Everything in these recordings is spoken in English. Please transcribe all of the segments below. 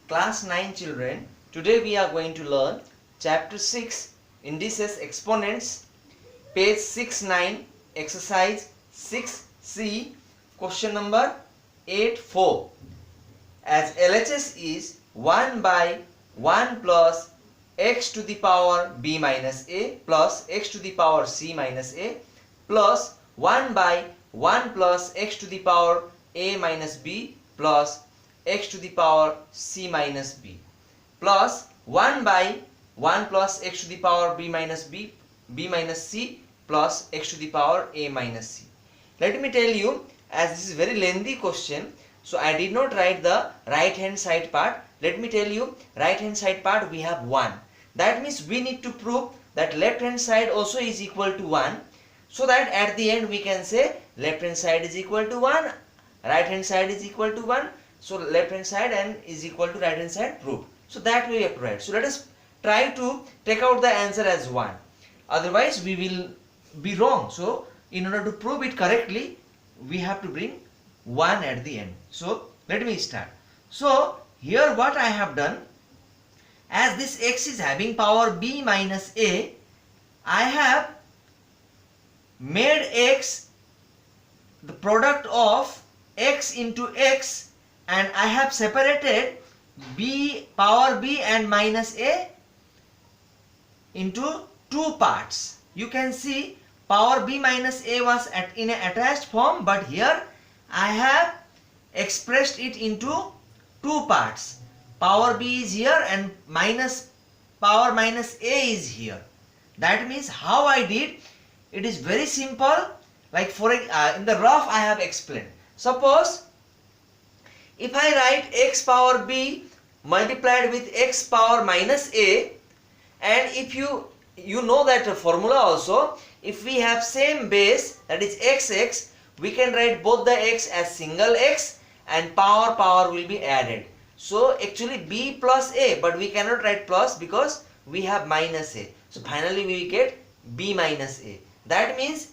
Class 9 children, today we are going to learn chapter 6 indices exponents, page 69, exercise 6C, question number 84. As LHS is 1 by 1 plus x to the power b minus a plus x to the power c minus a plus 1 by 1 plus x to the power a minus b plus x to the power c minus b plus 1 by 1 plus x to the power b minus b minus c plus x to the power a minus c. Let me tell you, as this is very lengthy question, so I did not write the right hand side part. Let me tell you, right hand side part we have 1. That means we need to prove that left hand side also is equal to 1, so that at the end we can say left hand side is equal to 1, right hand side is equal to 1, so left hand side and is equal to right hand side proved. So that way we have to write. So let us try to take out the answer as 1, otherwise we will be wrong. So in order to prove it correctly, we have to bring 1 at the end. So let me start. So here what I have done, as this x is having power b minus a, I have made x the product of x into x, and I have separated b power b and minus a into two parts. You can see power b minus a was in an attached form, but here I have expressed it into two parts. Power b is here and power minus a is here. That means how I did, it is very simple. Like in the rough I have explained. Suppose if I write x power b multiplied with x power minus a, and if you know that formula also, if we have same base, that is xx, we can write both the x as single x and power will be added. So actually b plus a, but we cannot write plus because we have minus a. So finally we get b minus a. That means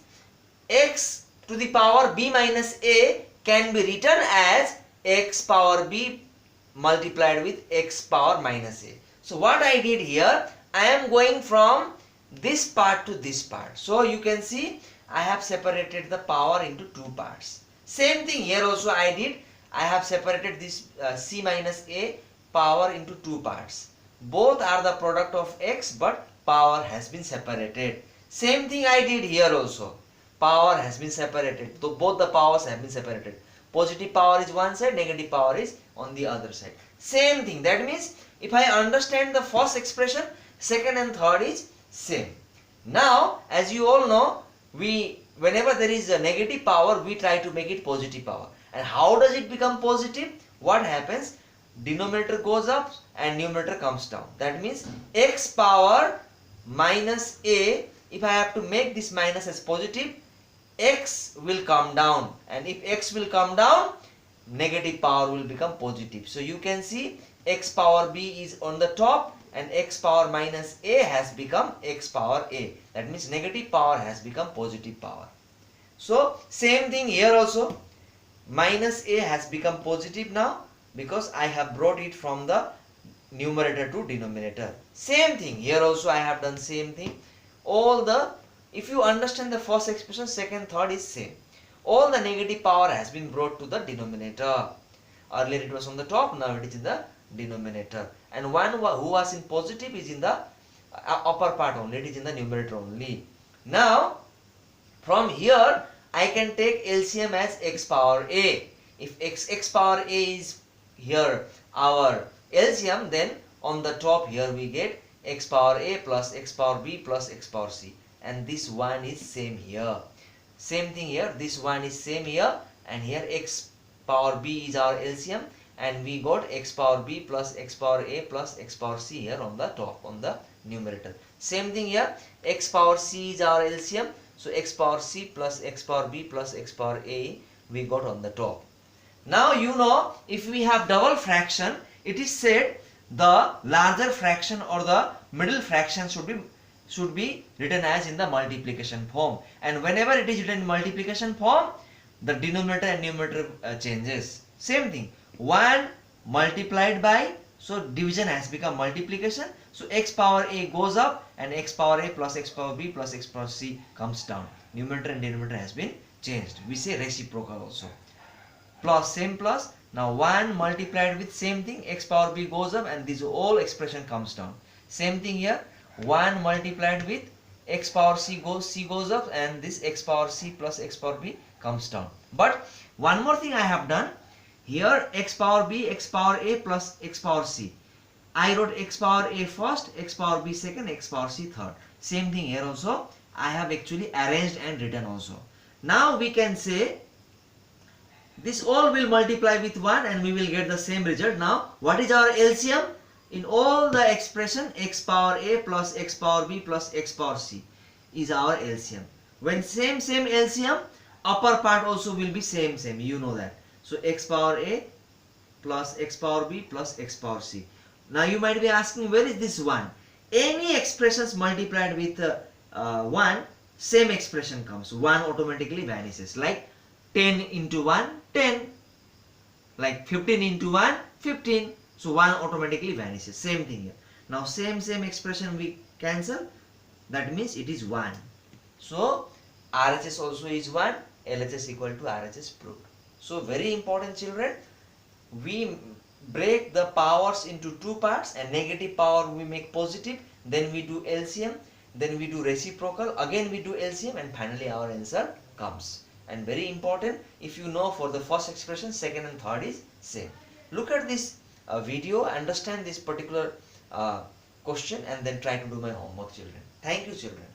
x to the power b minus a can be written as x power b multiplied with x power minus a. So what I did here, I am going from this part to this part. So you can see I have separated the power into two parts. Same thing here also I did. I have separated this c minus a power into two parts. Both are the product of x, but power has been separated. Same thing I did here also. Power has been separated. So both the powers have been separated. Positive power is one side, negative power is on the other side. Same thing. That means if I understand the first expression, second and third is same. Now, as you all know, whenever there is a negative power, we try to make it positive power. And how does it become positive? What happens? Denominator goes up and numerator comes down. That means x power minus a, if I have to make this minus as positive, x will come down, and if x will come down, negative power will become positive. So you can see x power b is on the top and x power minus a has become x power a. That means negative power has become positive power. So same thing here also, minus a has become positive now because I have brought it from the numerator to denominator. Same thing here also I have done same thing. If you understand the first expression, second, third is same. All the negative power has been brought to the denominator. Earlier it was on the top, now it is in the denominator. And one who was in positive is in the upper part only, it is in the numerator only. Now from here I can take LCM as x power a. If x power a is here our LCM, then on the top here we get x power a plus x power b plus x power c. And this one is same here. Same thing here, this one is same here, and here x power b is our LCM, and we got x power b plus x power a plus x power c here on the top, on the numerator. Same thing here, x power c is our LCM, so x power c plus x power b plus x power a we got on the top. Now you know, if we have double fraction, it is said the larger fraction or the middle fraction should be written as in the multiplication form, and whenever it is written in multiplication form, the denominator and numerator changes. Same thing, 1 multiplied by, So division has become multiplication. So x power a goes up and x power a plus x power b plus x power c comes down. Numerator and denominator has been changed. We say reciprocal also. Plus, same plus. Now 1 multiplied with same thing, x power b goes up and this whole expression comes down. Same thing here, 1 multiplied with x power c goes up and this x power c plus x power b comes down. But one more thing I have done, here x power b, x power a plus x power c. I wrote x power a first, x power b second, x power c third. Same thing here also, I have actually arranged and written also. Now we can say this all will multiply with 1 and we will get the same result. Now what is our LCM? In all the expression, x power a plus x power b plus x power c is our LCM. When same LCM, upper part also will be same, you know that. So x power a plus x power b plus x power c. Now you might be asking, where is this 1? Any expressions multiplied with 1, same expression comes. 1 automatically vanishes. Like 10 into 1, 10. Like 15 into 1, 15. So 1 automatically vanishes. Same thing here. Now same expression we cancel. That means it is 1. So RHS also is 1. LHS equal to RHS proved. So very important, children. We break the powers into two parts. A negative power we make positive. Then we do LCM. Then we do reciprocal. Again we do LCM. And finally our answer comes. And very important, if you know for the first expression, second and third is same. Look at this video, understand this particular question and then try to do my homework, children. Thank you, children.